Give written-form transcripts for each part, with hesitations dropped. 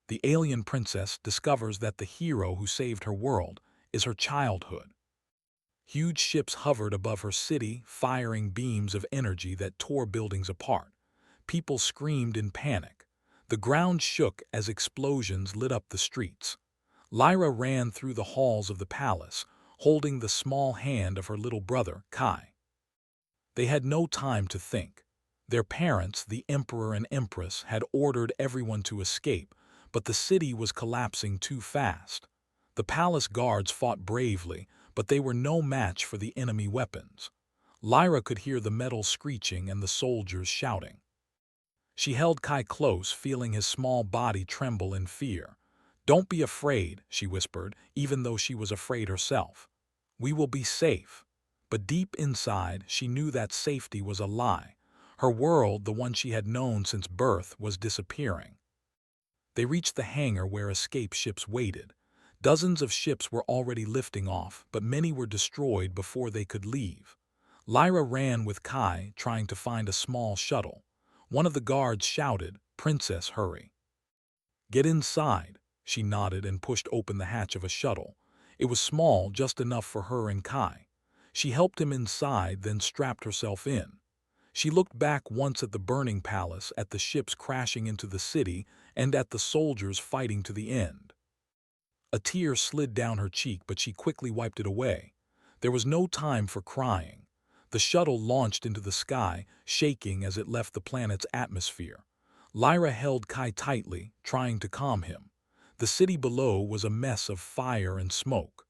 The alien princess discovers that the hero who saved her world is her childhood. Huge ships hovered above her city, firing beams of energy that tore buildings apart. People screamed in panic. The ground shook as explosions lit up the streets. Lyra ran through the halls of the palace, holding the small hand of her little brother, Kai. They had no time to think. Their parents, the emperor and empress, had ordered everyone to escape, but the city was collapsing too fast. The palace guards fought bravely, but they were no match for the enemy weapons. Lyra could hear the metal screeching and the soldiers shouting. She held Kai close, feeling his small body tremble in fear. "Don't be afraid," she whispered, even though she was afraid herself. "We will be safe." But deep inside, she knew that safety was a lie. Her world, the one she had known since birth, was disappearing. They reached the hangar where escape ships waited. Dozens of ships were already lifting off, but many were destroyed before they could leave. Lyra ran with Kai, trying to find a small shuttle. One of the guards shouted, "Princess, hurry." "Get inside." She nodded and pushed open the hatch of a shuttle. It was small, just enough for her and Kai. She helped him inside, then strapped herself in. She looked back once at the burning palace, at the ships crashing into the city, and at the soldiers fighting to the end. A tear slid down her cheek, but she quickly wiped it away. There was no time for crying. The shuttle launched into the sky, shaking as it left the planet's atmosphere. Lyra held Kai tightly, trying to calm him. The city below was a mess of fire and smoke.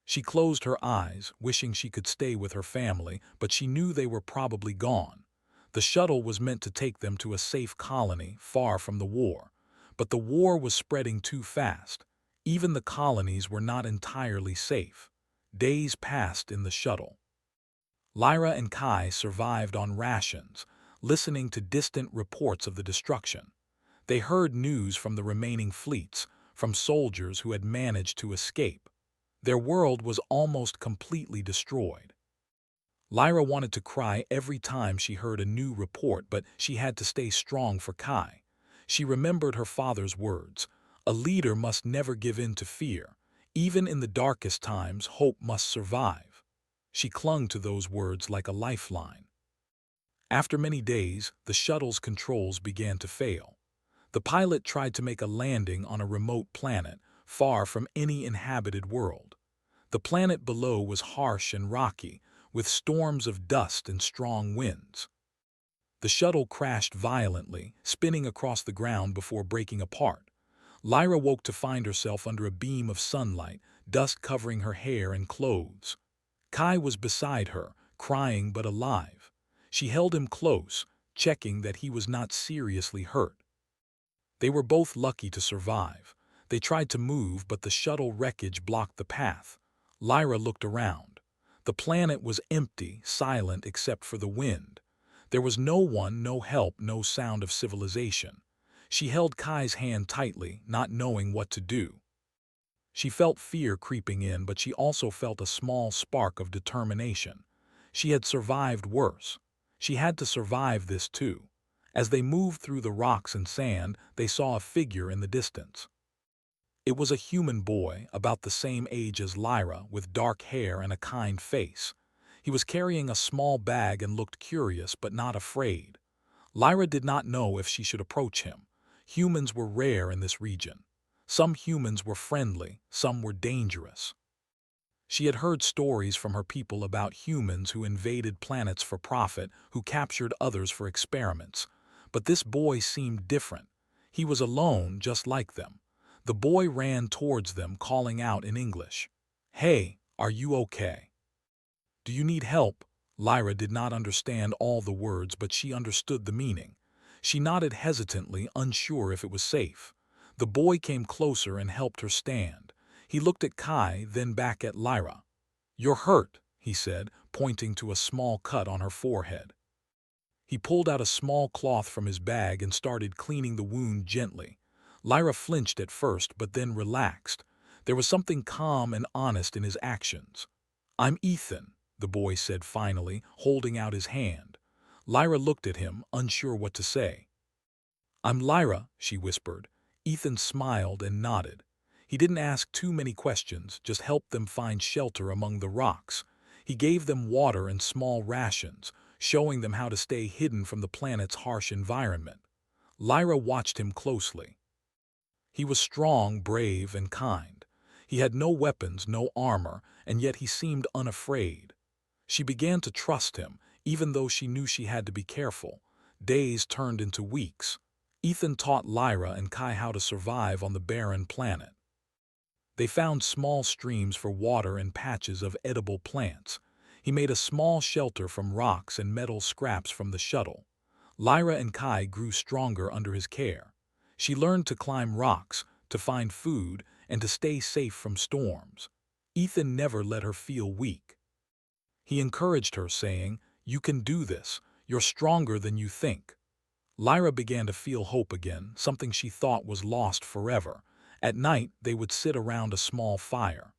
She closed her eyes, wishing she could stay with her family, but she knew they were probably gone. The shuttle was meant to take them to a safe colony, far from the war. But the war was spreading too fast. Even the colonies were not entirely safe. Days passed in the shuttle. Lyra and Kai survived on rations, listening to distant reports of the destruction. They heard news from the remaining fleets, from soldiers who had managed to escape. Their world was almost completely destroyed. Lyra wanted to cry every time she heard a new report, but she had to stay strong for Kai. She remembered her father's words, "A leader must never give in to fear. Even in the darkest times, hope must survive." She clung to those words like a lifeline. After many days, the shuttle's controls began to fail. The pilot tried to make a landing on a remote planet, far from any inhabited world. The planet below was harsh and rocky, with storms of dust and strong winds. The shuttle crashed violently, spinning across the ground before breaking apart. Lyra woke to find herself under a beam of sunlight, dust covering her hair and clothes. Kai was beside her, crying but alive. She held him close, checking that he was not seriously hurt. They were both lucky to survive. They tried to move, but the shuttle wreckage blocked the path. Lyra looked around. The planet was empty, silent except for the wind. There was no one, no help, no sound of civilization. She held Kai's hand tightly, not knowing what to do. She felt fear creeping in, but she also felt a small spark of determination. She had survived worse. She had to survive this too. As they moved through the rocks and sand, they saw a figure in the distance. It was a human boy, about the same age as Lyra, with dark hair and a kind face. He was carrying a small bag and looked curious but not afraid. Lyra did not know if she should approach him. Humans were rare in this region. Some humans were friendly, some were dangerous. She had heard stories from her people about humans who invaded planets for profit, who captured others for experiments. But this boy seemed different. He was alone, just like them. The boy ran towards them, calling out in English, "Hey, are you okay? Do you need help?" Lyra did not understand all the words, but she understood the meaning. She nodded hesitantly, unsure if it was safe. The boy came closer and helped her stand. He looked at Kai, then back at Lyra. "You're hurt," he said, pointing to a small cut on her forehead. He pulled out a small cloth from his bag and started cleaning the wound gently. Lyra flinched at first, but then relaxed. There was something calm and honest in his actions. "I'm Ethan," the boy said finally, holding out his hand. Lyra looked at him, unsure what to say. "I'm Lyra," she whispered. Ethan smiled and nodded. He didn't ask too many questions, just helped them find shelter among the rocks. He gave them water and small rations, showing them how to stay hidden from the planet's harsh environment. Lyra watched him closely. He was strong, brave, and kind. He had no weapons, no armor, and yet he seemed unafraid. She began to trust him, even though she knew she had to be careful. Days turned into weeks. Ethan taught Lyra and Kai how to survive on the barren planet. They found small streams for water and patches of edible plants. He made a small shelter from rocks and metal scraps from the shuttle. Lyra and Kai grew stronger under his care. She learned to climb rocks, to find food, and to stay safe from storms. Ethan never let her feel weak. He encouraged her, saying, "You can do this. You're stronger than you think." Lyra began to feel hope again, something she thought was lost forever. At night, they would sit around a small fire.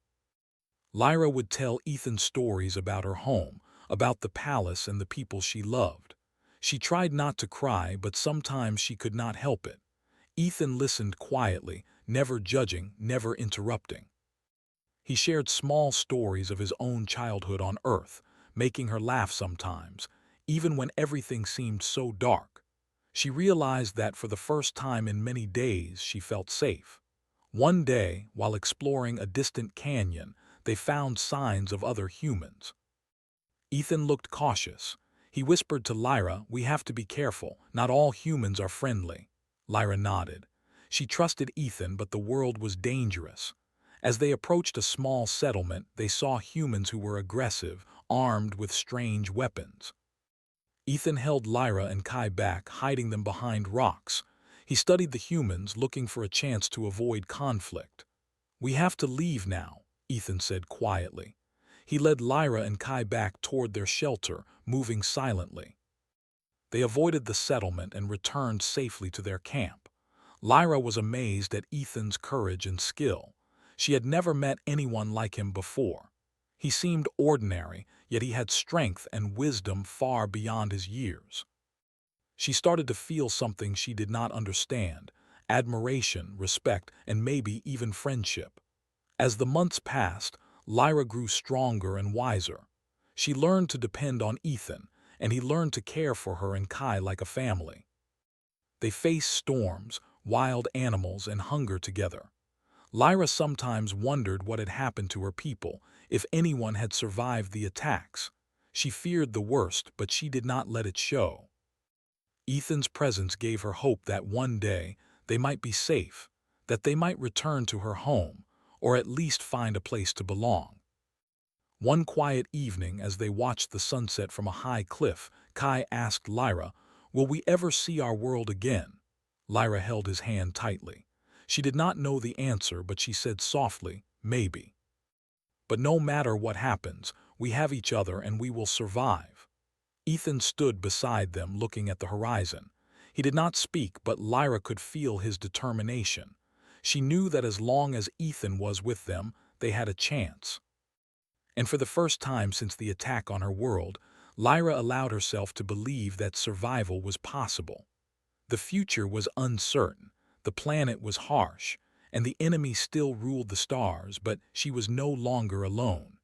Lyra would tell Ethan stories about her home, about the palace and the people she loved. She tried not to cry, but sometimes she could not help it. Ethan listened quietly, never judging, never interrupting. He shared small stories of his own childhood on Earth, making her laugh sometimes, even when everything seemed so dark. She realized that for the first time in many days she felt safe. One day, while exploring a distant canyon, they found signs of other humans. Ethan looked cautious. He whispered to Lyra, "We have to be careful. Not all humans are friendly." Lyra nodded. She trusted Ethan, but the world was dangerous. As they approached a small settlement, they saw humans who were aggressive, armed with strange weapons. Ethan held Lyra and Kai back, hiding them behind rocks. He studied the humans, looking for a chance to avoid conflict. "We have to leave now," Ethan said quietly. He led Lyra and Kai back toward their shelter, moving silently. They avoided the settlement and returned safely to their camp. Lyra was amazed at Ethan's courage and skill. She had never met anyone like him before. He seemed ordinary, yet he had strength and wisdom far beyond his years. She started to feel something she did not understand: admiration, respect, and maybe even friendship. As the months passed, Lyra grew stronger and wiser. She learned to depend on Ethan, and he learned to care for her and Kai like a family. They faced storms, wild animals, and hunger together. Lyra sometimes wondered what had happened to her people, if anyone had survived the attacks. She feared the worst, but she did not let it show. Ethan's presence gave her hope that one day they might be safe, that they might return to her home, or at least find a place to belong. One quiet evening, as they watched the sunset from a high cliff, Kai asked Lyra, "Will we ever see our world again?" Lyra held his hand tightly. She did not know the answer, but she said softly, "Maybe. But no matter what happens, we have each other and we will survive." Ethan stood beside them, looking at the horizon. He did not speak, but Lyra could feel his determination. She knew that as long as Ethan was with them, they had a chance. And for the first time since the attack on her world, Lyra allowed herself to believe that survival was possible. The future was uncertain, the planet was harsh, and the enemy still ruled the stars, but she was no longer alone.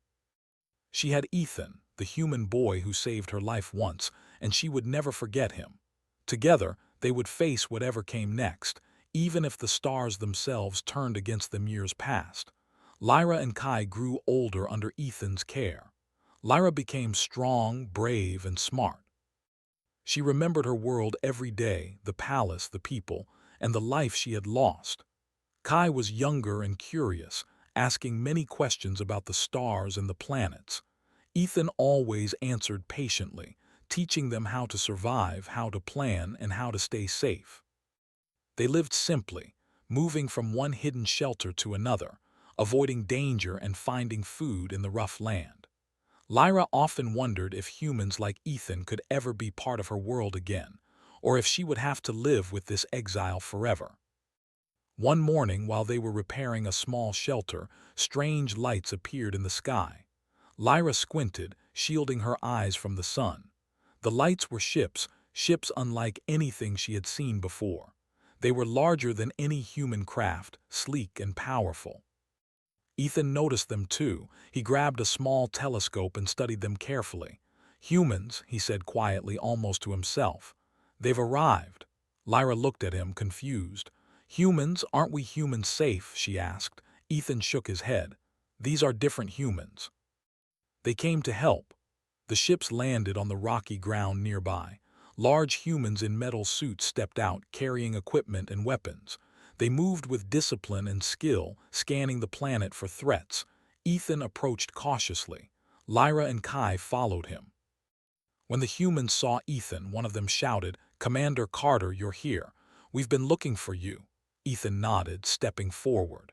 She had Ethan, the human boy who saved her life once, and she would never forget him. Together, they would face whatever came next, even if the stars themselves turned against them years past. Lyra and Kai grew older under Ethan's care. Lyra became strong, brave, and smart. She remembered her world every day, the palace, the people, and the life she had lost. Kai was younger and curious, asking many questions about the stars and the planets. Ethan always answered patiently, teaching them how to survive, how to plan, and how to stay safe. They lived simply, moving from one hidden shelter to another, avoiding danger and finding food in the rough land. Lyra often wondered if humans like Ethan could ever be part of her world again, or if she would have to live with this exile forever. One morning, while they were repairing a small shelter, strange lights appeared in the sky. Lyra squinted, shielding her eyes from the sun. The lights were ships, ships unlike anything she had seen before. They were larger than any human craft, sleek and powerful. Ethan noticed them too. He grabbed a small telescope and studied them carefully. "Humans," he said quietly, almost to himself. "They've arrived." Lyra looked at him, confused. "Humans? Aren't we humans safe?" she asked. Ethan shook his head. "These are different humans. They came to help." The ships landed on the rocky ground nearby. Large humans in metal suits stepped out, carrying equipment and weapons. They moved with discipline and skill, scanning the planet for threats. Ethan approached cautiously. Lyra and Kai followed him. When the humans saw Ethan, one of them shouted, "Commander Carter, you're here. We've been looking for you." Ethan nodded, stepping forward.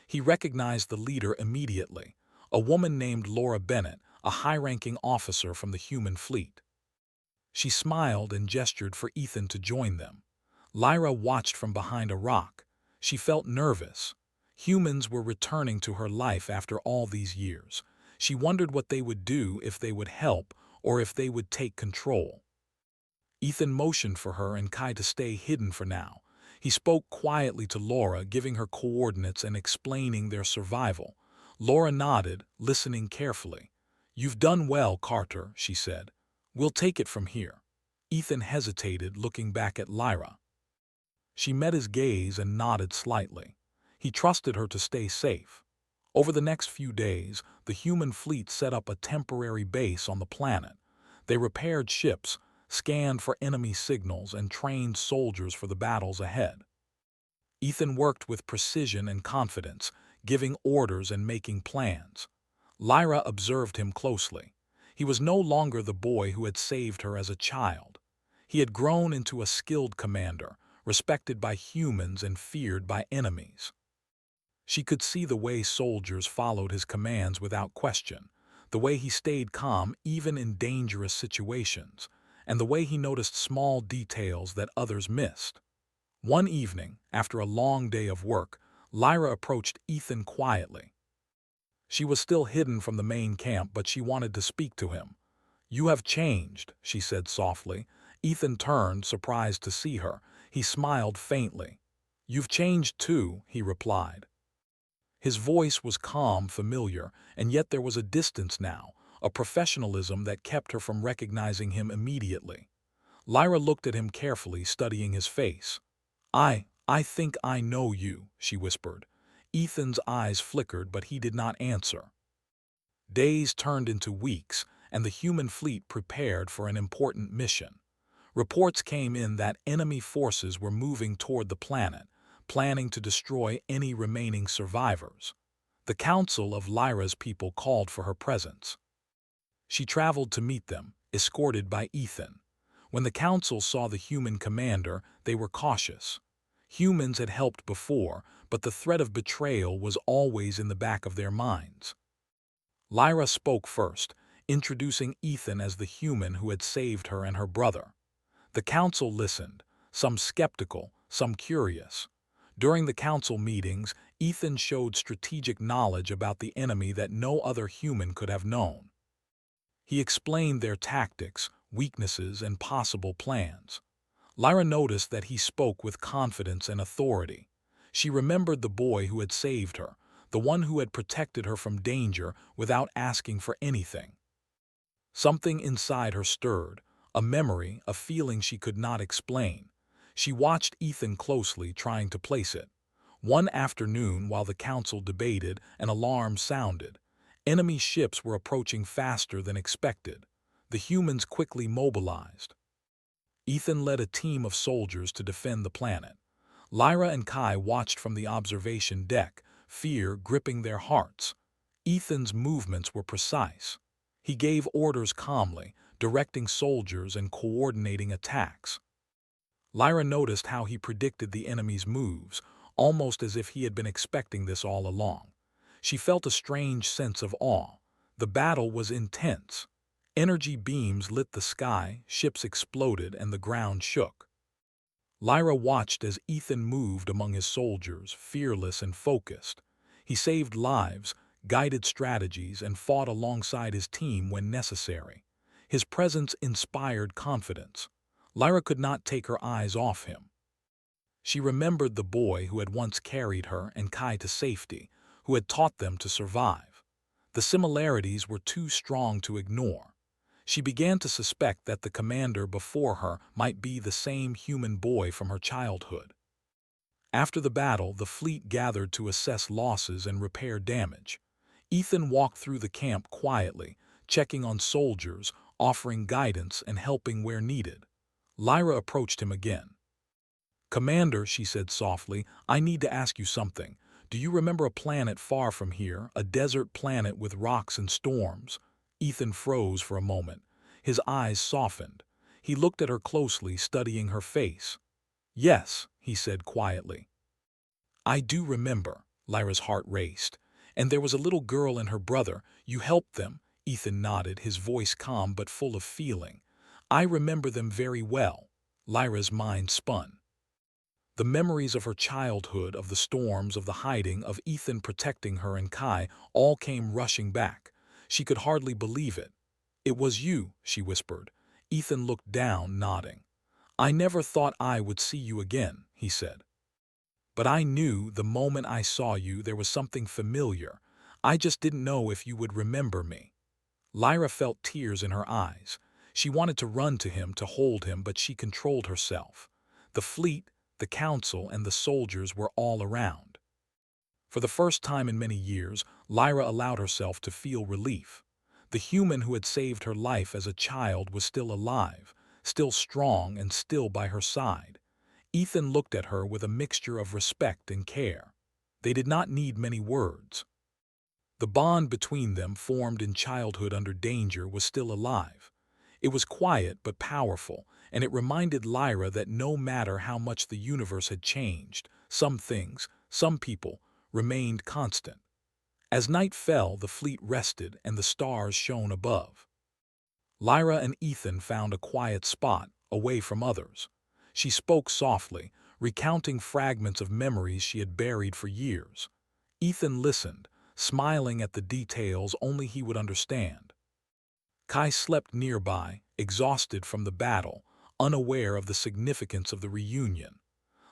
He recognized the leader immediately, a woman named Laura Bennett, a high-ranking officer from the human fleet. She smiled and gestured for Ethan to join them. Lyra watched from behind a rock. She felt nervous. Humans were returning to her life after all these years. She wondered what they would do, if they would help or if they would take control. Ethan motioned for her and Kai to stay hidden for now. He spoke quietly to Laura, giving her coordinates and explaining their survival. Laura nodded, listening carefully. "You've done well, Carter," she said. "We'll take it from here." Ethan hesitated, looking back at Lyra. She met his gaze and nodded slightly. He trusted her to stay safe. Over the next few days, the human fleet set up a temporary base on the planet. They repaired ships, scanned for enemy signals, and trained soldiers for the battles ahead. Ethan worked with precision and confidence, giving orders and making plans. Lyra observed him closely. He was no longer the boy who had saved her as a child. He had grown into a skilled commander, respected by humans and feared by enemies. She could see the way soldiers followed his commands without question, the way he stayed calm even in dangerous situations, and the way he noticed small details that others missed. One evening, after a long day of work, Lyra approached Ethan quietly. She was still hidden from the main camp, but she wanted to speak to him. "You have changed," she said softly. Ethan turned, surprised to see her. He smiled faintly. "You've changed too," he replied. His voice was calm, familiar, and yet there was a distance now, a professionalism that kept her from recognizing him immediately. Lyra looked at him carefully, studying his face. I think I know you," she whispered. Ethan's eyes flickered, but he did not answer. Days turned into weeks, and the human fleet prepared for an important mission. Reports came in that enemy forces were moving toward the planet, planning to destroy any remaining survivors. The council of Lyra's people called for her presence. She traveled to meet them, escorted by Ethan. When the council saw the human commander, they were cautious. Humans had helped before, but the threat of betrayal was always in the back of their minds. Lyra spoke first, introducing Ethan as the human who had saved her and her brother. The council listened, some skeptical, some curious. During the council meetings, Ethan showed strategic knowledge about the enemy that no other human could have known. He explained their tactics, weaknesses, and possible plans. Lyra noticed that he spoke with confidence and authority. She remembered the boy who had saved her, the one who had protected her from danger without asking for anything. Something inside her stirred, a memory, a feeling she could not explain. She watched Ethan closely, trying to place it. One afternoon, while the council debated, an alarm sounded. Enemy ships were approaching faster than expected. The humans quickly mobilized. Ethan led a team of soldiers to defend the planet. Lyra and Kai watched from the observation deck, fear gripping their hearts. Ethan's movements were precise. He gave orders calmly, directing soldiers and coordinating attacks. Lyra noticed how he predicted the enemy's moves, almost as if he had been expecting this all along. She felt a strange sense of awe. The battle was intense. Energy beams lit the sky, ships exploded, and the ground shook. Lyra watched as Ethan moved among his soldiers, fearless and focused. He saved lives, guided strategies, and fought alongside his team when necessary. His presence inspired confidence. Lyra could not take her eyes off him. She remembered the boy who had once carried her and Kai to safety, who had taught them to survive. The similarities were too strong to ignore. She began to suspect that the commander before her might be the same human boy from her childhood. After the battle, the fleet gathered to assess losses and repair damage. Ethan walked through the camp quietly, checking on soldiers, offering guidance and helping where needed. Lyra approached him again. "Commander," she said softly, "I need to ask you something. Do you remember a planet far from here, a desert planet with rocks and storms?" Ethan froze for a moment. His eyes softened. He looked at her closely, studying her face. "Yes," he said quietly. "I do remember." Lyra's heart raced. "And there was a little girl and her brother. You helped them." Ethan nodded, his voice calm but full of feeling. "I remember them very well." Lyra's mind spun. The memories of her childhood, of the storms, of the hiding, of Ethan protecting her and Kai, all came rushing back. She could hardly believe it. "It was you," she whispered. Ethan looked down, nodding. "I never thought I would see you again," he said. "But I knew the moment I saw you there was something familiar. I just didn't know if you would remember me." Lyra felt tears in her eyes. She wanted to run to him, to hold him, but she controlled herself. The fleet, the council, and the soldiers were all around. For the first time in many years, Lyra allowed herself to feel relief. The human who had saved her life as a child was still alive, still strong, and still by her side. Ethan looked at her with a mixture of respect and care. They did not need many words. The bond between them, formed in childhood under danger, was still alive. It was quiet but powerful, and it reminded Lyra that no matter how much the universe had changed, some things, some people, remained constant. As night fell, the fleet rested and the stars shone above. Lyra and Ethan found a quiet spot, away from others. She spoke softly, recounting fragments of memories she had buried for years. Ethan listened, smiling at the details only he would understand. Kai slept nearby, exhausted from the battle, unaware of the significance of the reunion.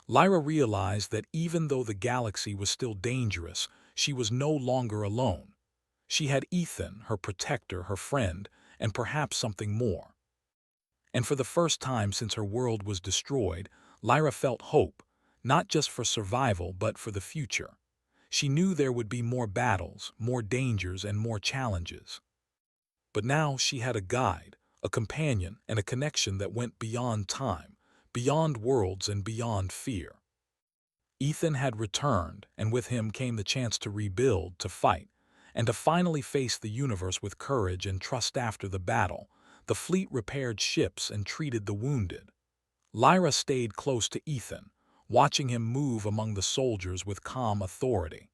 Lyra realized that even though the galaxy was still dangerous, she was no longer alone. She had Ethan, her protector, her friend, and perhaps something more. And for the first time since her world was destroyed, Lyra felt hope, not just for survival but for the future. She knew there would be more battles, more dangers, and more challenges. But now she had a guide, a companion, and a connection that went beyond time, beyond worlds, and beyond fear. Ethan had returned, and with him came the chance to rebuild, to fight, and to finally face the universe with courage and trust. After the battle, the fleet repaired ships and treated the wounded. Lyra stayed close to Ethan, watching him move among the soldiers with calm authority.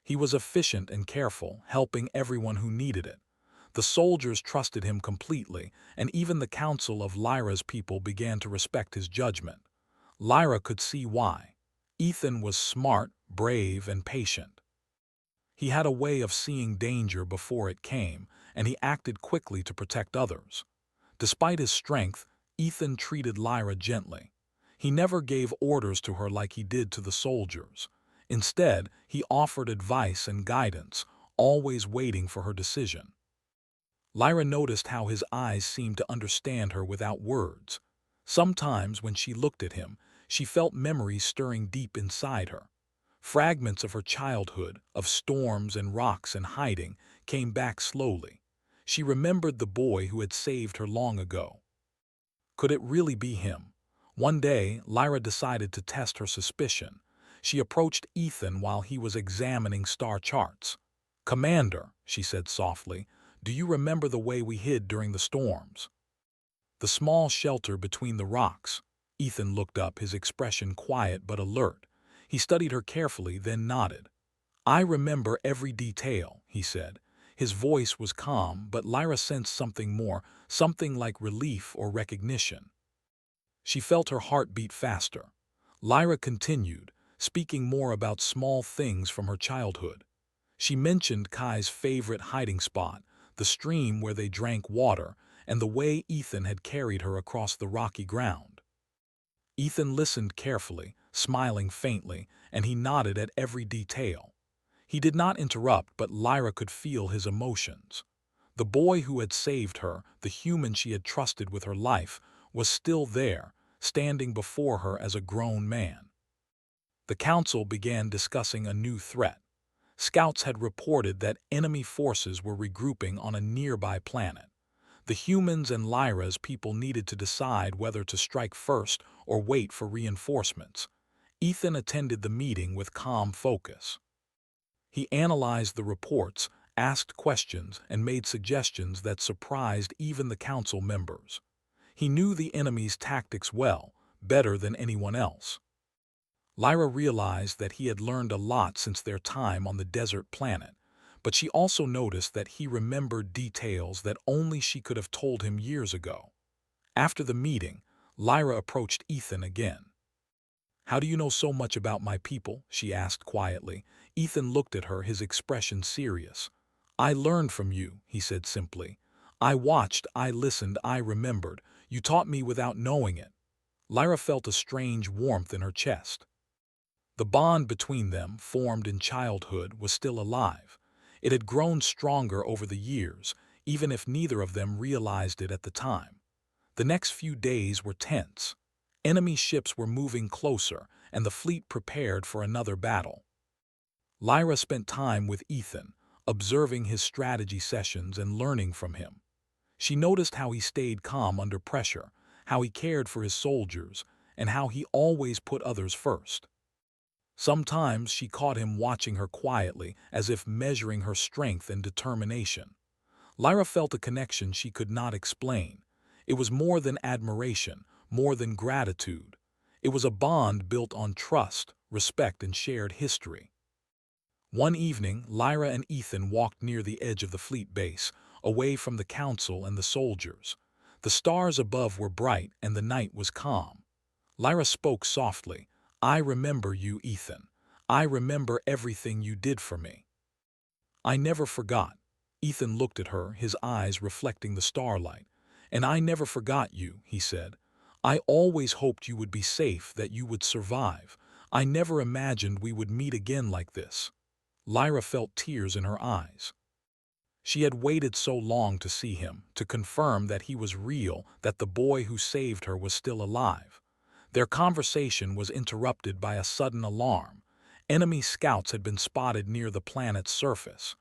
He was efficient and careful, helping everyone who needed it. The soldiers trusted him completely, and even the council of Lyra's people began to respect his judgment. Lyra could see why. Ethan was smart, brave, and patient. He had a way of seeing danger before it came, and he acted quickly to protect others. Despite his strength, Ethan treated Lyra gently. He never gave orders to her like he did to the soldiers. Instead, he offered advice and guidance, always waiting for her decision. Lyra noticed how his eyes seemed to understand her without words. Sometimes, when she looked at him, she felt memories stirring deep inside her. Fragments of her childhood, of storms and rocks and hiding, came back slowly. She remembered the boy who had saved her long ago. Could it really be him? One day, Lyra decided to test her suspicion. She approached Ethan while he was examining star charts. "Commander," she said softly, "do you remember the way we hid during the storms? The small shelter between the rocks?" Ethan looked up, his expression quiet but alert. He studied her carefully, then nodded. "I remember every detail," he said. His voice was calm, but Lyra sensed something more, something like relief or recognition. She felt her heart beat faster. Lyra continued, speaking more about small things from her childhood. She mentioned Kai's favorite hiding spot, the stream where they drank water, and the way Ethan had carried her across the rocky ground. Ethan listened carefully, smiling faintly, and he nodded at every detail. He did not interrupt, but Lyra could feel his emotions. The boy who had saved her, the human she had trusted with her life, was still there, standing before her as a grown man. The council began discussing a new threat. Scouts had reported that enemy forces were regrouping on a nearby planet. The humans and Lyra's people needed to decide whether to strike first or wait for reinforcements. Ethan attended the meeting with calm focus. He analyzed the reports, asked questions, and made suggestions that surprised even the council members. He knew the enemy's tactics well, better than anyone else. Lyra realized that he had learned a lot since their time on the desert planet, but she also noticed that he remembered details that only she could have told him years ago. After the meeting, Lyra approached Ethan again. "How do you know so much about my people?" she asked quietly. Ethan looked at her, his expression serious. "I learned from you," he said simply. "I watched, I listened, I remembered. You taught me without knowing it." Lyra felt a strange warmth in her chest. The bond between them, formed in childhood, was still alive. It had grown stronger over the years, even if neither of them realized it at the time. The next few days were tense. Enemy ships were moving closer, and the fleet prepared for another battle. Lyra spent time with Ethan, observing his strategy sessions and learning from him. She noticed how he stayed calm under pressure, how he cared for his soldiers, and how he always put others first. Sometimes she caught him watching her quietly, as if measuring her strength and determination. Lyra felt a connection she could not explain. It was more than admiration, more than gratitude. It was a bond built on trust, respect, and shared history. One evening, Lyra and Ethan walked near the edge of the fleet base, away from the council and the soldiers. The stars above were bright and the night was calm. Lyra spoke softly. "I remember you, Ethan. I remember everything you did for me." "I never forgot." Ethan looked at her, his eyes reflecting the starlight. "And I never forgot you," he said. "I always hoped you would be safe, that you would survive. I never imagined we would meet again like this." Lyra felt tears in her eyes. She had waited so long to see him, to confirm that he was real, that the boy who saved her was still alive. Their conversation was interrupted by a sudden alarm. Enemy scouts had been spotted near the planet's surface.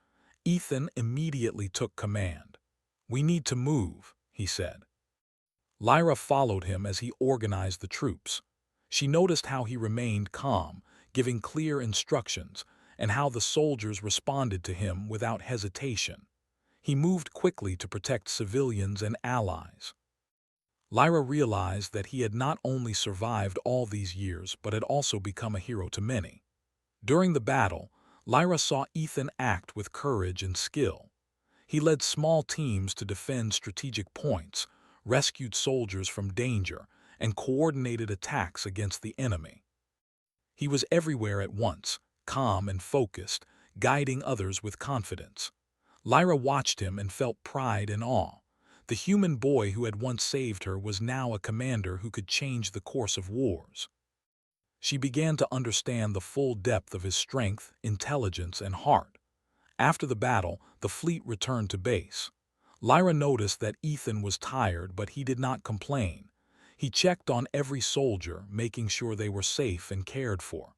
Ethan immediately took command. "We need to move," he said. Lyra followed him as he organized the troops. She noticed how he remained calm, giving clear instructions, and how the soldiers responded to him without hesitation. He moved quickly to protect civilians and allies. Lyra realized that he had not only survived all these years but had also become a hero to many. During the battle, Lyra saw Ethan act with courage and skill. He led small teams to defend strategic points, rescued soldiers from danger, and coordinated attacks against the enemy. He was everywhere at once, calm and focused, guiding others with confidence. Lyra watched him and felt pride and awe. The human boy who had once saved her was now a commander who could change the course of wars. She began to understand the full depth of his strength, intelligence, and heart. After the battle, the fleet returned to base. Lyra noticed that Ethan was tired, but he did not complain. He checked on every soldier, making sure they were safe and cared for.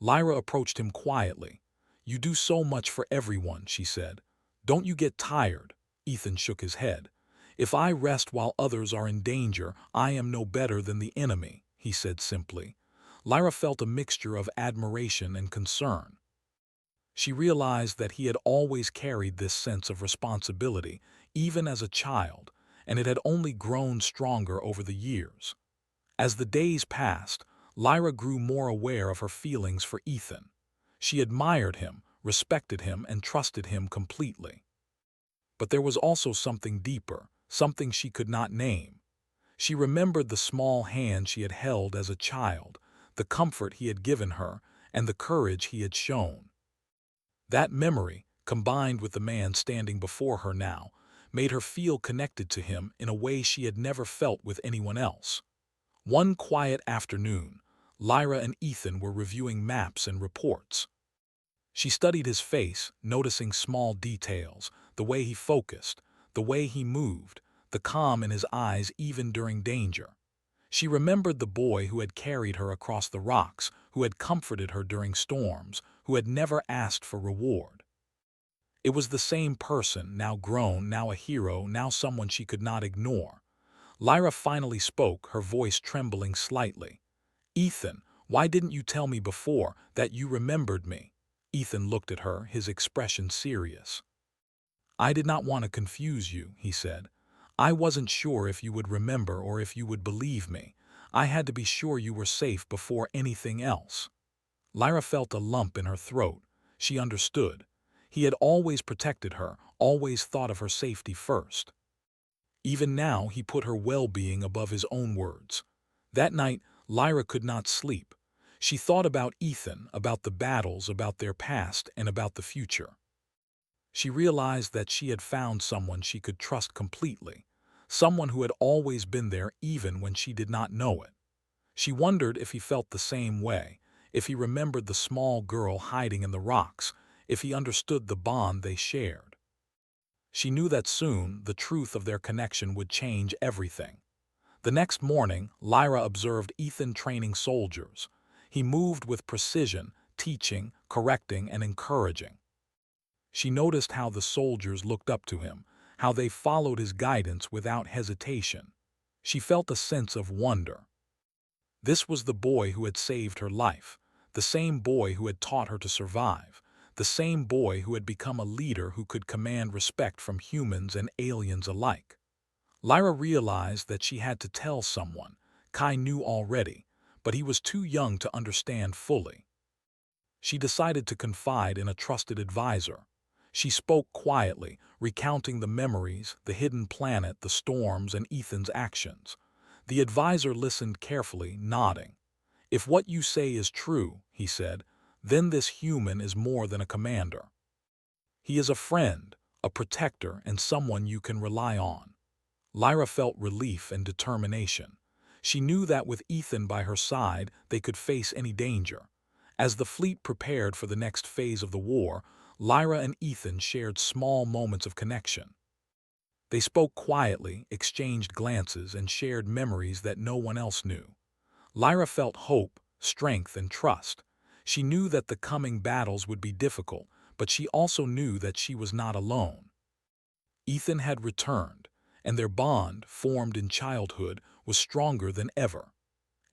Lyra approached him quietly. "You do so much for everyone," she said. "Don't you get tired?" Ethan shook his head. "If I rest while others are in danger, I am no better than the enemy," he said simply. Lyra felt a mixture of admiration and concern. She realized that he had always carried this sense of responsibility, even as a child, and it had only grown stronger over the years. As the days passed, Lyra grew more aware of her feelings for Ethan. She admired him, respected him, and trusted him completely. But there was also something deeper, something she could not name. She remembered the small hand she had held as a child, the comfort he had given her, and the courage he had shown. That memory, combined with the man standing before her now, made her feel connected to him in a way she had never felt with anyone else. One quiet afternoon, Lyra and Ethan were reviewing maps and reports. She studied his face, noticing small details, the way he focused, the way he moved, the calm in his eyes even during danger. She remembered the boy who had carried her across the rocks, who had comforted her during storms, who had never asked for reward. It was the same person, now grown, now a hero, now someone she could not ignore. Lyra finally spoke, her voice trembling slightly. "Ethan, why didn't you tell me before that you remembered me?" Ethan looked at her, his expression serious. "I did not want to confuse you," he said. "I wasn't sure if you would remember or if you would believe me. I had to be sure you were safe before anything else." Lyra felt a lump in her throat. She understood. He had always protected her, always thought of her safety first. Even now, he put her well-being above his own words. That night, Lyra could not sleep. She thought about Ethan, about the battles, about their past, and about the future. She realized that she had found someone she could trust completely, someone who had always been there even when she did not know it. She wondered if he felt the same way, if he remembered the small girl hiding in the rocks, if he understood the bond they shared. She knew that soon the truth of their connection would change everything. The next morning, Lyra observed Ethan training soldiers. He moved with precision, teaching, correcting, and encouraging. She noticed how the soldiers looked up to him, how they followed his guidance without hesitation. She felt a sense of wonder. This was the boy who had saved her life, the same boy who had taught her to survive, the same boy who had become a leader who could command respect from humans and aliens alike. Lyra realized that she had to tell someone. Kai knew already, but he was too young to understand fully. She decided to confide in a trusted advisor. She spoke quietly, recounting the memories, the hidden planet, the storms, and Ethan's actions. The advisor listened carefully, nodding. "If what you say is true," he said, "then this human is more than a commander. He is a friend, a protector, and someone you can rely on." Lyra felt relief and determination. She knew that with Ethan by her side, they could face any danger. As the fleet prepared for the next phase of the war, Lyra and Ethan shared small moments of connection. They spoke quietly, exchanged glances, and shared memories that no one else knew. Lyra felt hope, strength, and trust. She knew that the coming battles would be difficult, but she also knew that she was not alone. Ethan had returned, and their bond, formed in childhood, was stronger than ever.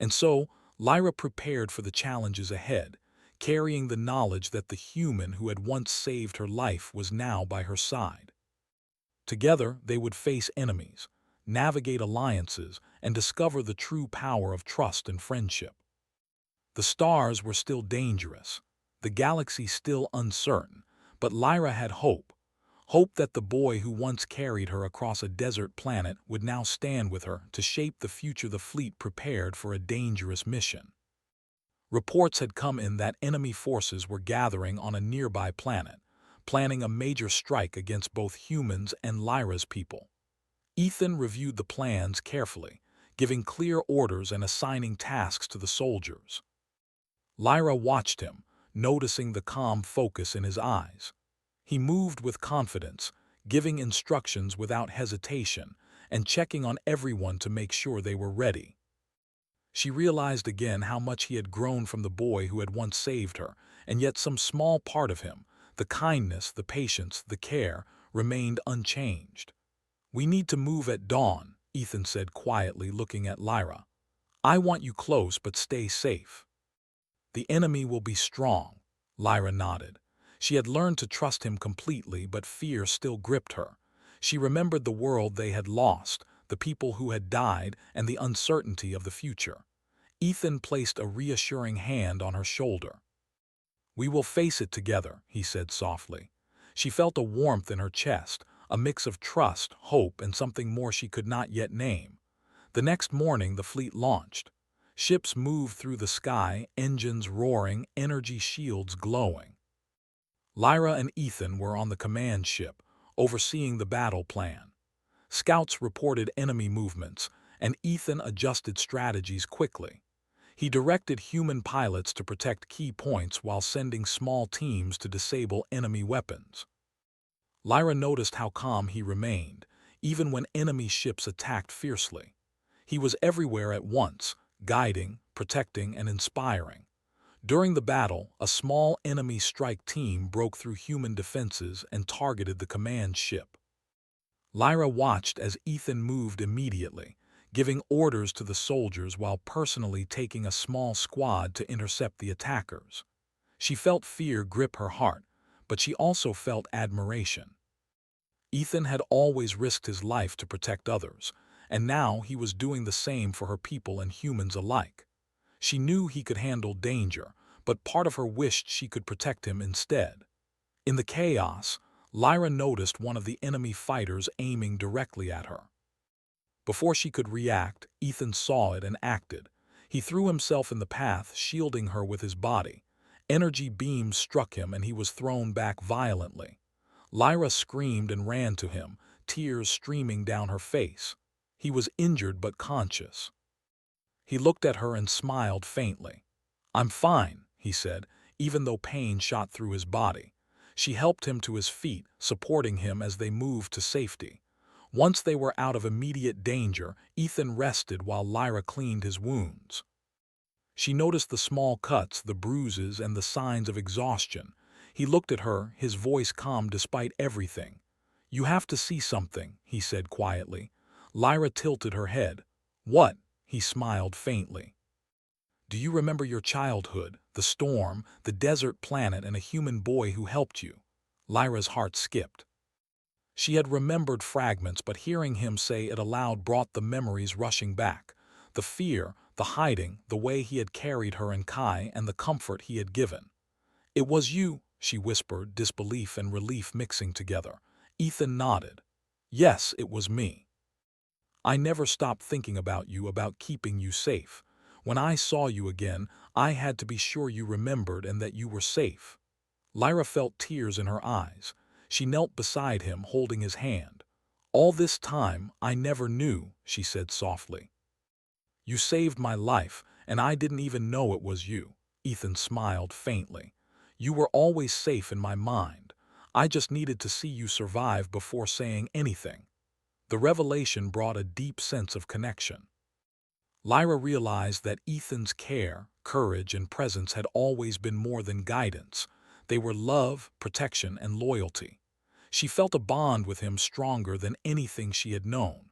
And so, Lyra prepared for the challenges ahead, carrying the knowledge that the human who had once saved her life was now by her side. Together, they would face enemies, navigate alliances, and discover the true power of trust and friendship. The stars were still dangerous, the galaxy still uncertain, but Lyra had hope. Hope that the boy who once carried her across a desert planet would now stand with her to shape the future the fleet prepared for a dangerous mission. Reports had come in that enemy forces were gathering on a nearby planet, planning a major strike against both humans and Lyra's people. Ethan reviewed the plans carefully, giving clear orders and assigning tasks to the soldiers. Lyra watched him, noticing the calm focus in his eyes. He moved with confidence, giving instructions without hesitation, and checking on everyone to make sure they were ready. She realized again how much he had grown from the boy who had once saved her, and yet some small part of him, the kindness, the patience, the care, remained unchanged. "We need to move at dawn," Ethan said quietly, looking at Lyra. "I want you close, but stay safe." "The enemy will be strong," Lyra nodded. She had learned to trust him completely, but fear still gripped her. She remembered the world they had lost, the people who had died, and the uncertainty of the future. Ethan placed a reassuring hand on her shoulder. "We will face it together," he said softly. She felt a warmth in her chest, a mix of trust, hope, and something more she could not yet name. The next morning the fleet launched. Ships moved through the sky, engines roaring, energy shields glowing. Lyra and Ethan were on the command ship, overseeing the battle plan. Scouts reported enemy movements, and Ethan adjusted strategies quickly. He directed human pilots to protect key points while sending small teams to disable enemy weapons. Lyra noticed how calm he remained, even when enemy ships attacked fiercely. He was everywhere at once, guiding, protecting, and inspiring. During the battle, a small enemy strike team broke through human defenses and targeted the command ship. Lyra watched as Ethan moved immediately, giving orders to the soldiers while personally taking a small squad to intercept the attackers. She felt fear grip her heart, but she also felt admiration. Ethan had always risked his life to protect others, and now he was doing the same for her people and humans alike. She knew he could handle danger, but part of her wished she could protect him instead. In the chaos, Lyra noticed one of the enemy fighters aiming directly at her. Before she could react, Ethan saw it and acted. He threw himself in the path, shielding her with his body. Energy beams struck him and he was thrown back violently. Lyra screamed and ran to him, tears streaming down her face. He was injured but conscious. He looked at her and smiled faintly. "I'm fine," he said, even though pain shot through his body. She helped him to his feet, supporting him as they moved to safety. Once they were out of immediate danger, Ethan rested while Lyra cleaned his wounds. She noticed the small cuts, the bruises, and the signs of exhaustion. He looked at her, his voice calm despite everything. "You have to see something," he said quietly. Lyra tilted her head. "What?" He smiled faintly. "Do you remember your childhood, the storm, the desert planet, and a human boy who helped you?" Lyra's heart skipped. She had remembered fragments, but hearing him say it aloud brought the memories rushing back. The fear, the hiding, the way he had carried her and Kai, and the comfort he had given. "It was you," she whispered, disbelief and relief mixing together. Ethan nodded. "Yes, it was me. I never stopped thinking about you, about keeping you safe. When I saw you again, I had to be sure you remembered and that you were safe." Lyra felt tears in her eyes. She knelt beside him, holding his hand. "All this time, I never knew," she said softly. "You saved my life, and I didn't even know it was you." Ethan smiled faintly. "You were always safe in my mind. I just needed to see you survive before saying anything." The revelation brought a deep sense of connection. Lyra realized that Ethan's care, courage, and presence had always been more than guidance. They were love, protection, and loyalty. She felt a bond with him stronger than anything she had known.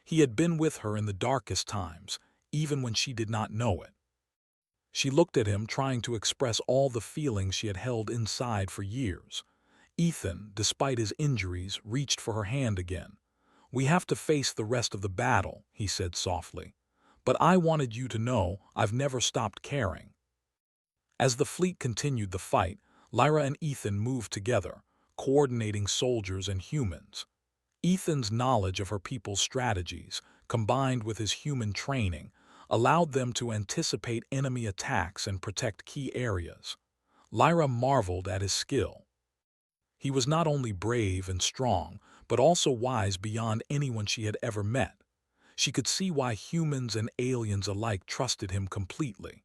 He had been with her in the darkest times, even when she did not know it. She looked at him, trying to express all the feelings she had held inside for years. Ethan, despite his injuries, reached for her hand again. "We have to face the rest of the battle," he said softly. "But I wanted you to know I've never stopped caring." As the fleet continued the fight, Lyra and Ethan moved together, coordinating soldiers and humans. Ethan's knowledge of her people's strategies, combined with his human training, allowed them to anticipate enemy attacks and protect key areas. Lyra marveled at his skill. He was not only brave and strong, but also wise beyond anyone she had ever met. She could see why humans and aliens alike trusted him completely.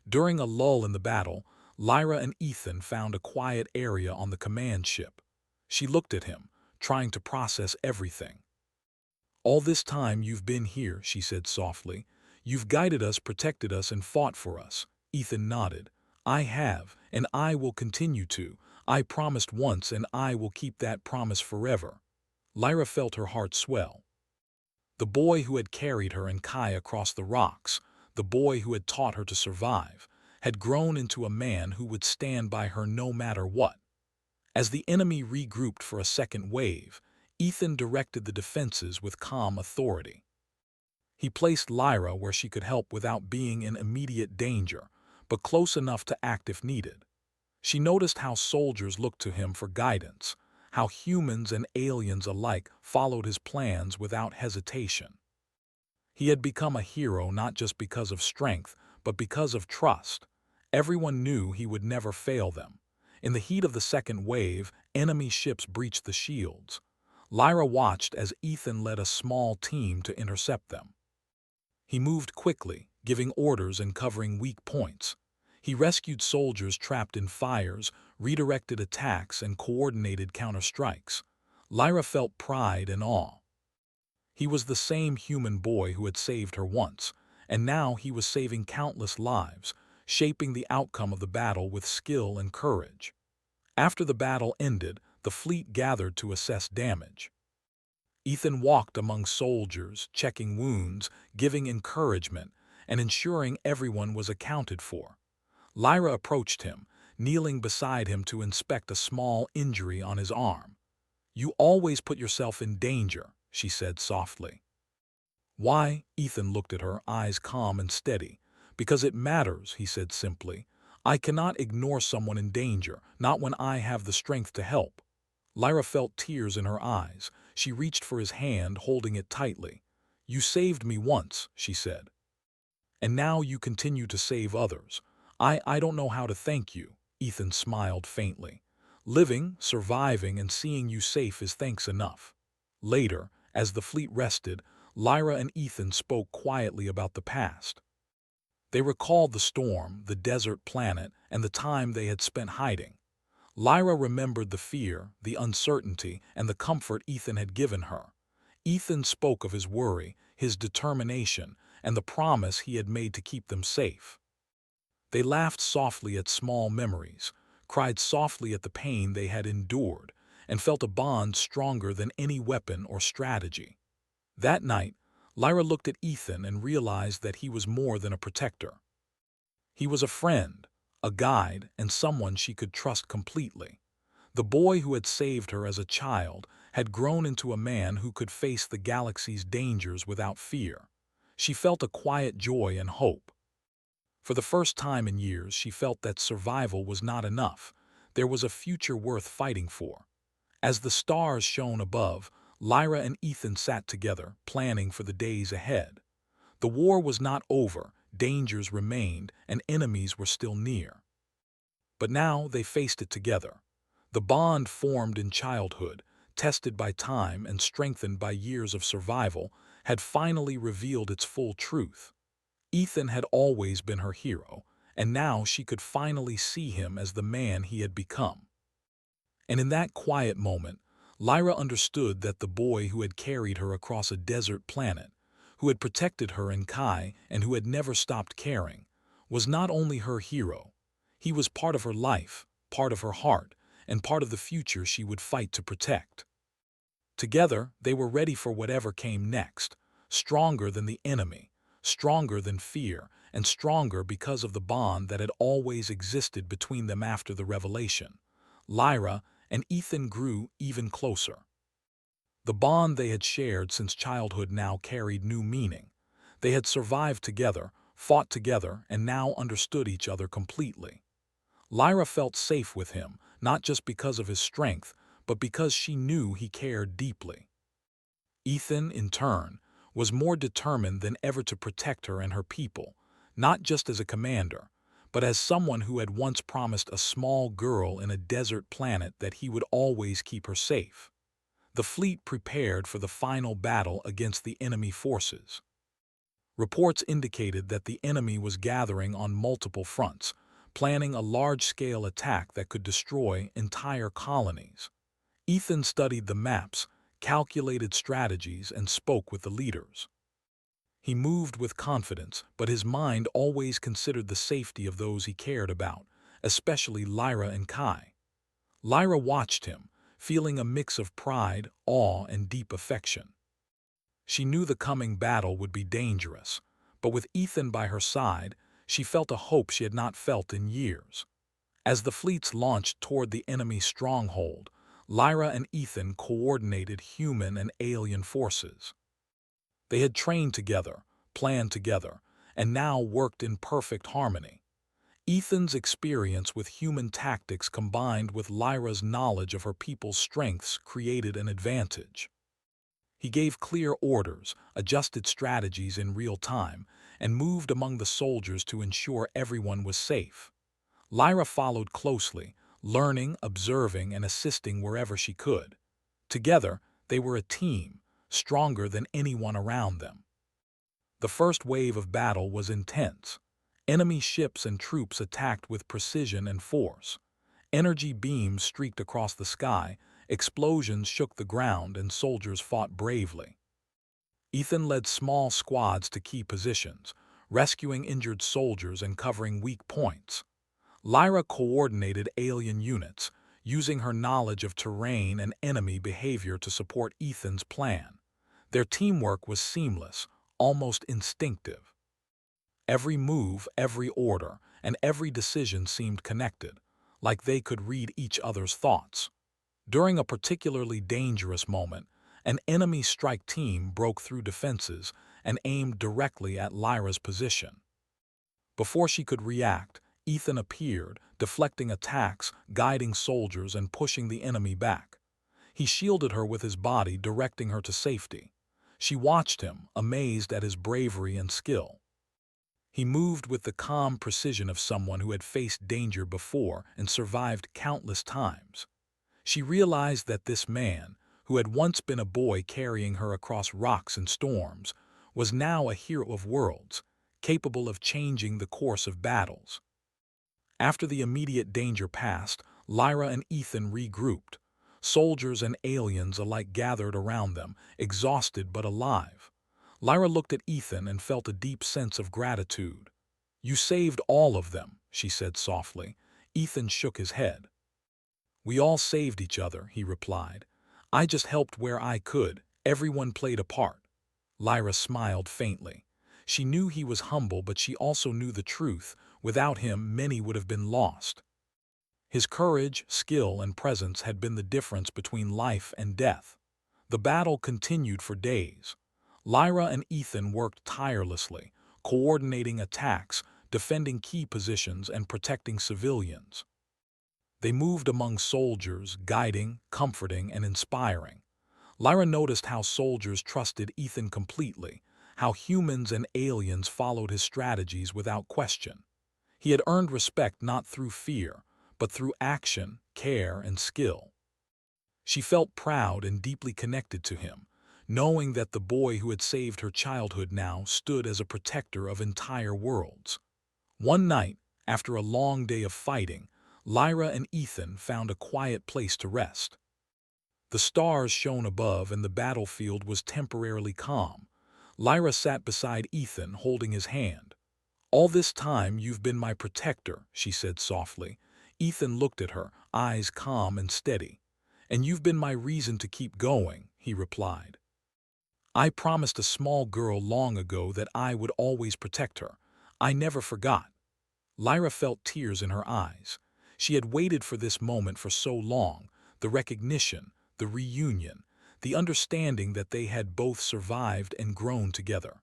During a lull in the battle, Lyra and Ethan found a quiet area on the command ship. She looked at him, trying to process everything. "All this time you've been here," she said softly. "You've guided us, protected us, and fought for us." Ethan nodded. "I have, and I will continue to. I promised once, and I will keep that promise forever." Lyra felt her heart swell. The boy who had carried her and Kai across the rocks, the boy who had taught her to survive, had grown into a man who would stand by her no matter what. As the enemy regrouped for a second wave, Ethan directed the defenses with calm authority. He placed Lyra where she could help without being in immediate danger, but close enough to act if needed. She noticed how soldiers looked to him for guidance, how humans and aliens alike followed his plans without hesitation. He had become a hero not just because of strength, but because of trust. Everyone knew he would never fail them. In the heat of the second wave, enemy ships breached the shields. Lyra watched as Ethan led a small team to intercept them. He moved quickly, giving orders and covering weak points. He rescued soldiers trapped in fires, redirected attacks, and coordinated counterstrikes. Lyra felt pride and awe. He was the same human boy who had saved her once, and now he was saving countless lives, shaping the outcome of the battle with skill and courage. After the battle ended, the fleet gathered to assess damage. Ethan walked among soldiers, checking wounds, giving encouragement, and ensuring everyone was accounted for. Lyra approached him, kneeling beside him to inspect a small injury on his arm. "You always put yourself in danger," she said softly. "Why?" Ethan looked at her, eyes calm and steady. "Because it matters," he said simply. "I cannot ignore someone in danger, not when I have the strength to help." Lyra felt tears in her eyes. She reached for his hand, holding it tightly. "You saved me once," she said. "And now you continue to save others. I don't know how to thank you." Ethan smiled faintly. "Living, surviving, and seeing you safe is thanks enough." Later, as the fleet rested, Lyra and Ethan spoke quietly about the past. They recalled the storm, the desert planet, and the time they had spent hiding. Lyra remembered the fear, the uncertainty, and the comfort Ethan had given her. Ethan spoke of his worry, his determination, and the promise he had made to keep them safe. They laughed softly at small memories, cried softly at the pain they had endured, and felt a bond stronger than any weapon or strategy. That night, Lyra looked at Ethan and realized that he was more than a protector. He was a friend, a guide, and someone she could trust completely. The boy who had saved her as a child had grown into a man who could face the galaxy's dangers without fear. She felt a quiet joy and hope. For the first time in years, she felt that survival was not enough. There was a future worth fighting for. As the stars shone above, Lyra and Ethan sat together, planning for the days ahead. The war was not over, dangers remained, and enemies were still near. But now they faced it together. The bond formed in childhood, tested by time and strengthened by years of survival, had finally revealed its full truth. Ethan had always been her hero, and now she could finally see him as the man he had become. And in that quiet moment, Lyra understood that the boy who had carried her across a desert planet, who had protected her in Kai and who had never stopped caring, was not only her hero. He was part of her life, part of her heart, and part of the future she would fight to protect. Together, they were ready for whatever came next, stronger than the enemy, stronger than fear, and stronger because of the bond that had always existed between them after the revelation. Lyra and Ethan grew even closer. The bond they had shared since childhood now carried new meaning. They had survived together, fought together, and now understood each other completely. Lyra felt safe with him, not just because of his strength, but because she knew he cared deeply. Ethan, in turn, was more determined than ever to protect her and her people, not just as a commander, but as someone who had once promised a small girl in a desert planet that he would always keep her safe. The fleet prepared for the final battle against the enemy forces. Reports indicated that the enemy was gathering on multiple fronts, planning a large-scale attack that could destroy entire colonies. Ethan studied the maps, calculated strategies, and spoke with the leaders. He moved with confidence, but his mind always considered the safety of those he cared about, especially Lyra and Kai. Lyra watched him, feeling a mix of pride, awe, and deep affection. She knew the coming battle would be dangerous, but with Ethan by her side, she felt a hope she had not felt in years. As the fleets launched toward the enemy stronghold, Lyra and Ethan coordinated human and alien forces. They had trained together, planned together, and now worked in perfect harmony. Ethan's experience with human tactics combined with Lyra's knowledge of her people's strengths created an advantage. He gave clear orders, adjusted strategies in real time, and moved among the soldiers to ensure everyone was safe. Lyra followed closely, learning, observing, and assisting wherever she could. Together, they were a team, stronger than anyone around them. The first wave of battle was intense. Enemy ships and troops attacked with precision and force. Energy beams streaked across the sky, explosions shook the ground, and soldiers fought bravely. Ethan led small squads to key positions, rescuing injured soldiers and covering weak points. Lyra coordinated alien units, using her knowledge of terrain and enemy behavior to support Ethan's plan. Their teamwork was seamless, almost instinctive. Every move, every order, and every decision seemed connected, like they could read each other's thoughts. During a particularly dangerous moment, an enemy strike team broke through defenses and aimed directly at Lyra's position. Before she could react, Ethan appeared, deflecting attacks, guiding soldiers, and pushing the enemy back. He shielded her with his body, directing her to safety. She watched him, amazed at his bravery and skill. He moved with the calm precision of someone who had faced danger before and survived countless times. She realized that this man, who had once been a boy carrying her across rocks and storms, was now a hero of worlds, capable of changing the course of battles. After the immediate danger passed, Lyra and Ethan regrouped. Soldiers and aliens alike gathered around them, exhausted but alive. Lyra looked at Ethan and felt a deep sense of gratitude. "You saved all of them," she said softly. Ethan shook his head. "We all saved each other," he replied. "I just helped where I could. Everyone played a part." Lyra smiled faintly. She knew he was humble, but she also knew the truth. Without him, many would have been lost. His courage, skill, and presence had been the difference between life and death. The battle continued for days. Lyra and Ethan worked tirelessly, coordinating attacks, defending key positions, and protecting civilians. They moved among soldiers, guiding, comforting, and inspiring. Lyra noticed how soldiers trusted Ethan completely, how humans and aliens followed his strategies without question. He had earned respect not through fear, but through action, care, and skill. She felt proud and deeply connected to him, knowing that the boy who had saved her childhood now stood as a protector of entire worlds. One night, after a long day of fighting, Lyra and Ethan found a quiet place to rest. The stars shone above and the battlefield was temporarily calm. Lyra sat beside Ethan, holding his hand. "All this time you've been my protector," she said softly. Ethan looked at her, eyes calm and steady. "And you've been my reason to keep going," he replied. "I promised a small girl long ago that I would always protect her. I never forgot." Lyra felt tears in her eyes. She had waited for this moment for so long, the recognition, the reunion, the understanding that they had both survived and grown together.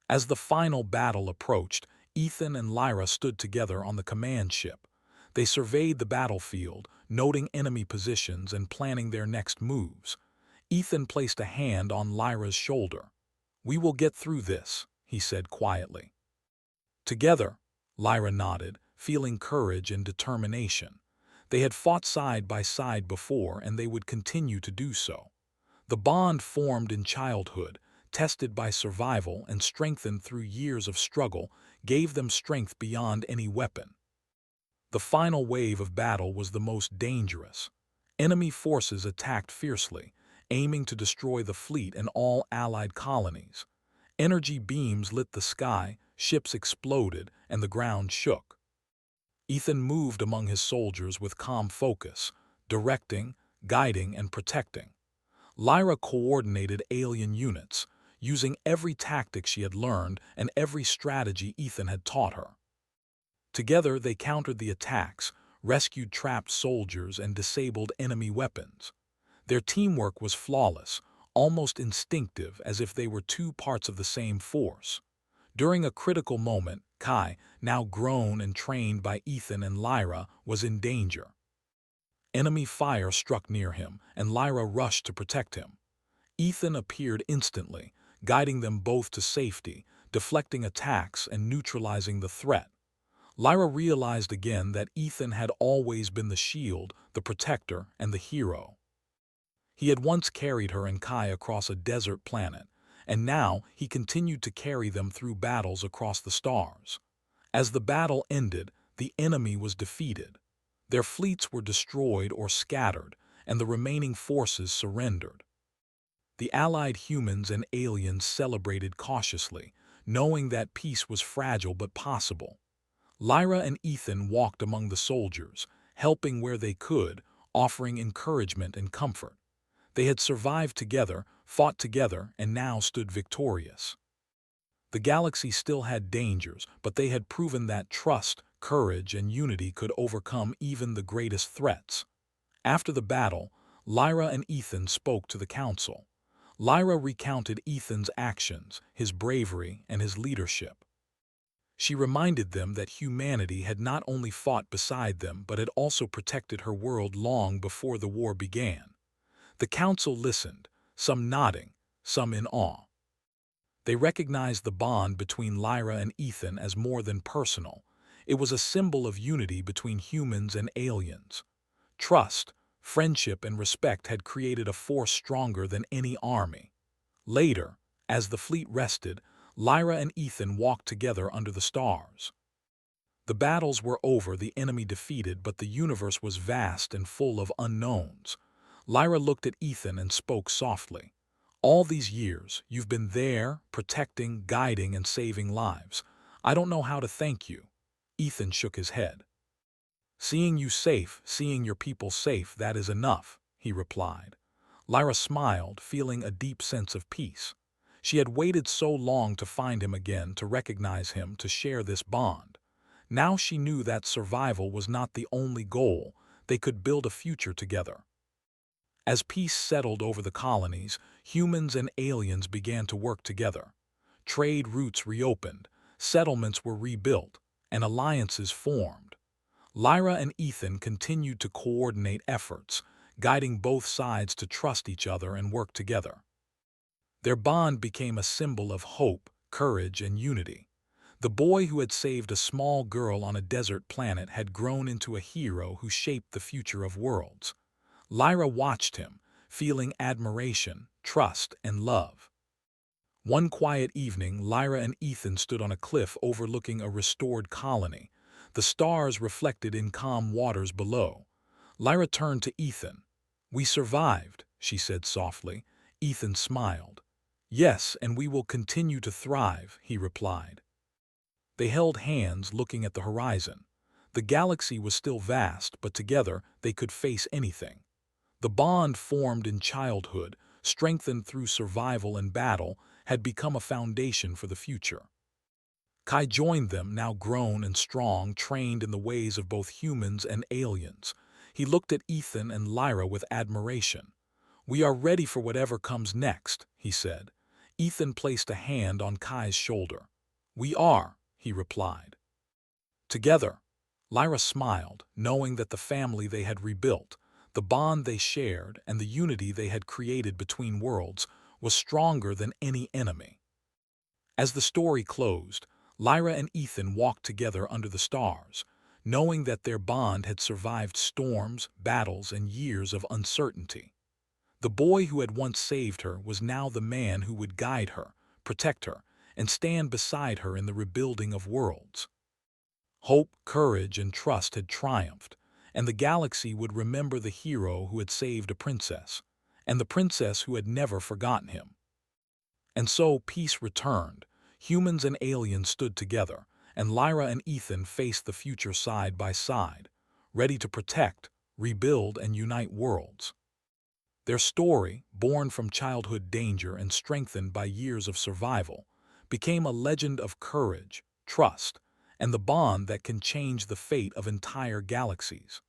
As the final battle approached, Ethan and Lyra stood together on the command ship. They surveyed the battlefield, noting enemy positions and planning their next moves. Ethan placed a hand on Lyra's shoulder. "We will get through this," he said quietly. "Together," Lyra nodded, feeling courage and determination. They had fought side by side before, and they would continue to do so. The bond formed in childhood, tested by survival and strengthened through years of struggle, gave them strength beyond any weapon. The final wave of battle was the most dangerous. Enemy forces attacked fiercely, aiming to destroy the fleet and all allied colonies. Energy beams lit the sky, ships exploded, and the ground shook. Ethan moved among his soldiers with calm focus, directing, guiding, and protecting. Lyra coordinated alien units, using every tactic she had learned and every strategy Ethan had taught her. Together they countered the attacks, rescued trapped soldiers, and disabled enemy weapons. Their teamwork was flawless, almost instinctive, as if they were two parts of the same force. During a critical moment, Kai, now grown and trained by Ethan and Lyra, was in danger. Enemy fire struck near him, and Lyra rushed to protect him. Ethan appeared instantly, guiding them both to safety, deflecting attacks and neutralizing the threat. Lyra realized again that Ethan had always been the shield, the protector, and the hero. He had once carried her and Kai across a desert planet, and now he continued to carry them through battles across the stars. As the battle ended, the enemy was defeated. Their fleets were destroyed or scattered, and the remaining forces surrendered. The allied humans and aliens celebrated cautiously, knowing that peace was fragile but possible. Lyra and Ethan walked among the soldiers, helping where they could, offering encouragement and comfort. They had survived together, fought together, and now stood victorious. The galaxy still had dangers, but they had proven that trust, courage, and unity could overcome even the greatest threats. After the battle, Lyra and Ethan spoke to the council. Lyra recounted Ethan's actions, his bravery, and his leadership. She reminded them that humanity had not only fought beside them but had also protected her world long before the war began. The council listened, some nodding, some in awe. They recognized the bond between Lyra and Ethan as more than personal. It was a symbol of unity between humans and aliens. Trust, friendship, and respect had created a force stronger than any army. Later, as the fleet rested, Lyra and Ethan walked together under the stars. The battles were over, the enemy defeated, but the universe was vast and full of unknowns. Lyra looked at Ethan and spoke softly. All these years, you've been there, protecting, guiding, and saving lives. I don't know how to thank you. Ethan shook his head. Seeing you safe, seeing your people safe, that is enough, he replied. Lyra smiled, feeling a deep sense of peace. She had waited so long to find him again, to recognize him, to share this bond. Now she knew that survival was not the only goal. They could build a future together. As peace settled over the colonies, humans and aliens began to work together. Trade routes reopened, settlements were rebuilt, and alliances formed. Lyra and Ethan continued to coordinate efforts, guiding both sides to trust each other and work together. Their bond became a symbol of hope, courage, and unity. The boy who had saved a small girl on a desert planet had grown into a hero who shaped the future of worlds. Lyra watched him, feeling admiration, trust, and love. One quiet evening, Lyra and Ethan stood on a cliff overlooking a restored colony. The stars reflected in calm waters below. Lyra turned to Ethan. "We survived," she said softly. Ethan smiled. "Yes, and we will continue to thrive," he replied. They held hands, looking at the horizon. The galaxy was still vast, but together they could face anything. The bond formed in childhood, strengthened through survival and battle, had become a foundation for the future. Kai joined them, now grown and strong, trained in the ways of both humans and aliens. He looked at Ethan and Lyra with admiration. "We are ready for whatever comes next," he said. Ethan placed a hand on Kai's shoulder. "We are," he replied. Together, Lyra smiled, knowing that the family they had rebuilt, the bond they shared, and the unity they had created between worlds was stronger than any enemy. As the story closed, Lyra and Ethan walked together under the stars, knowing that their bond had survived storms, battles, and years of uncertainty. The boy who had once saved her was now the man who would guide her, protect her, and stand beside her in the rebuilding of worlds. Hope, courage, and trust had triumphed, and the galaxy would remember the hero who had saved a princess, and the princess who had never forgotten him. And so peace returned. Humans and aliens stood together, and Lyra and Ethan faced the future side by side, ready to protect, rebuild, and unite worlds. Their story, born from childhood danger and strengthened by years of survival, became a legend of courage, trust, and the bond that can change the fate of entire galaxies.